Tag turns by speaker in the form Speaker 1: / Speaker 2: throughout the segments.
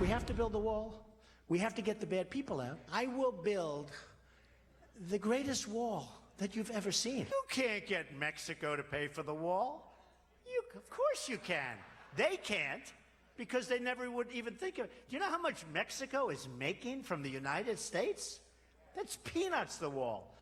Speaker 1: We have to build the wall. We have to get the bad people out. I will build the greatest wall that you've ever seen.
Speaker 2: You can't get Mexico to pay for the wall. Of course you can. They can't, because they never would even think of it. Do you know how much Mexico is making from the United States? That's peanuts, the wall.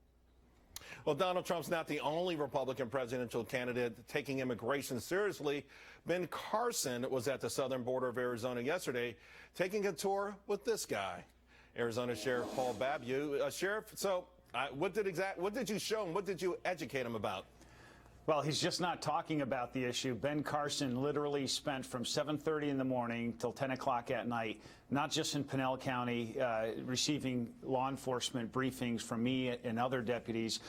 Speaker 3: Well, Donald Trump's not the only Republican presidential candidate taking immigration seriously. Ben Carson was at the southern border of Arizona yesterday, taking a tour with this guy, Arizona Sheriff Paul Babeu. Sheriff, so what did you show him? What did you educate him about?
Speaker 4: Well, he's just not talking about the issue. Ben Carson literally spent from 7:30 in the morning till 10 o'clock at night, not just in Pinell County, receiving law enforcement briefings from me and other deputies,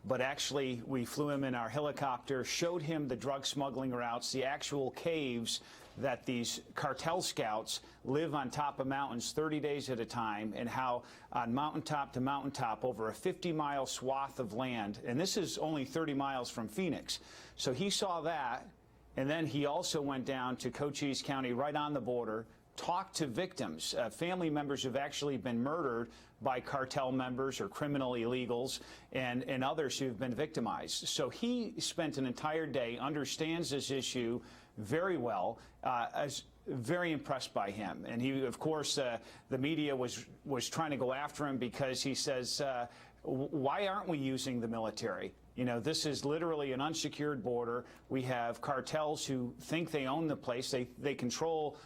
Speaker 4: but actually we flew him in our helicopter, showed him the drug smuggling routes, the actual caves that these cartel scouts live on top of mountains 30 days at a time, and how on mountaintop to mountaintop over a 50-mile swath of land, and this is only 30 miles from Phoenix. So he saw that, and then he also went down to Cochise County right on the border, talked to victims. Family members have actually been murdered by cartel members or criminal illegals, and others who've been victimized. So he spent an entire day, understands this issue very well. I was very impressed by him. And he, of course, the media was trying to go after him because he says, why aren't we using the military? You know, this is literally an unsecured border. We have cartels who think they own the place. They control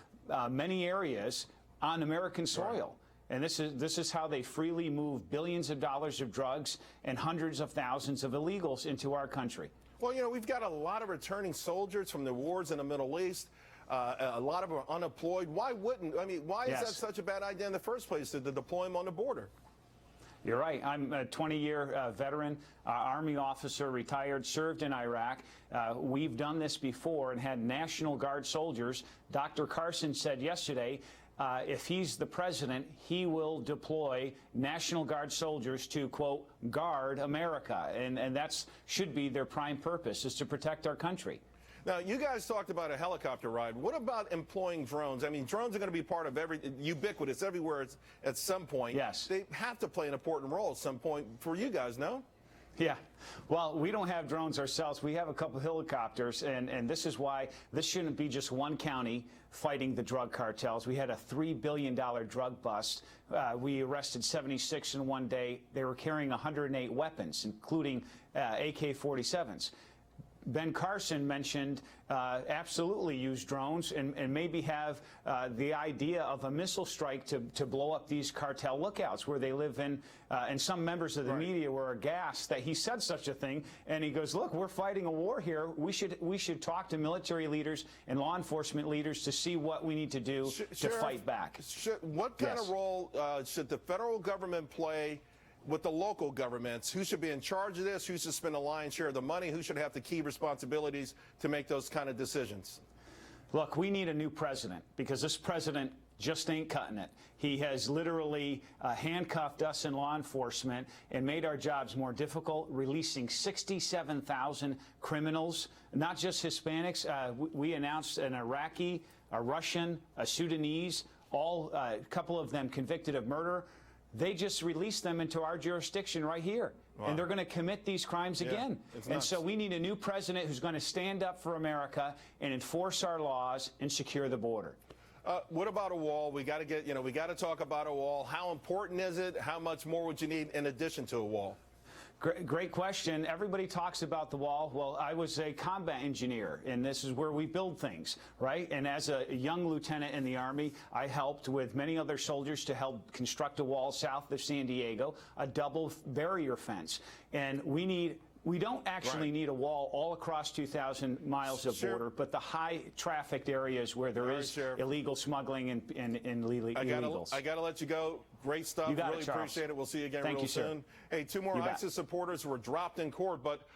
Speaker 4: many areas on American soil. Right. And this is how they freely move billions of dollars of drugs and hundreds of thousands of illegals into our country.
Speaker 3: Well, you know, we've got a lot of returning soldiers from the wars in the Middle East. A lot of them are unemployed. Why wouldn't, I mean, why is that such a bad idea in the first place to deploy them on the border?
Speaker 4: You're right. I'm a 20-year veteran, Army officer, retired, served in Iraq. We've done this before and had National Guard soldiers. Dr. Carson said yesterday, if he's the president, he will deploy National Guard soldiers to, quote, guard America. And that should be their prime purpose, is to protect our country.
Speaker 3: Now, you guys talked about a helicopter ride. What about employing drones? I mean, drones are going to be part of ubiquitous everywhere at some point.
Speaker 4: Yes.
Speaker 3: They have to play an important role at some point for you guys, no?
Speaker 4: Yeah. Well, we don't have drones ourselves. We have a couple helicopters, and this is why this shouldn't be just one county fighting the drug cartels. We had a $3 billion drug bust. We arrested 76 in one day. They were carrying 108 weapons, including AK-47s. Ben Carson mentioned absolutely use drones and maybe have the idea of a missile strike to blow up these cartel lookouts where they live in. And some members of the media were aghast that he said such a thing. And he goes, look, we're fighting a war here. We should talk to military leaders and law enforcement leaders to see what we need to do to fight back.
Speaker 3: What kind of role should the federal government play with the local governments? Who should be in charge of this? Who should spend a lion's share of the money? Who should have the key responsibilities to make those kind of decisions?
Speaker 4: Look, we need a new president, because this president just ain't cutting it. He has literally handcuffed us in law enforcement and made our jobs more difficult, releasing 67,000 criminals, not just Hispanics. We announced an Iraqi, a Russian, a Sudanese, a couple of them convicted of murder. They just released them into our jurisdiction right here. Wow. And they're going to commit these crimes again. And so we need a new president who's going to stand up for America and enforce our laws and secure the border.
Speaker 3: What about a wall? We got to get, we got to talk about a wall. How important is it? How much more would you need in addition to a wall?
Speaker 4: Great question. Everybody talks about the wall. Well, I was a combat engineer, and this is where we build things, right? And as a young lieutenant in the Army, I helped with many other soldiers to help construct a wall south of San Diego, a double barrier fence. And we don't actually need a wall all across 2,000 miles of border, but the high trafficked areas where there is illegal smuggling and illegals.
Speaker 3: I got to let you go. Great stuff.
Speaker 4: You got
Speaker 3: really
Speaker 4: it, Charles.
Speaker 3: Appreciate it. We'll see you again
Speaker 4: Thank
Speaker 3: real
Speaker 4: you,
Speaker 3: soon.
Speaker 4: Sir.
Speaker 3: Hey, two more ISIS supporters were dropped in court, but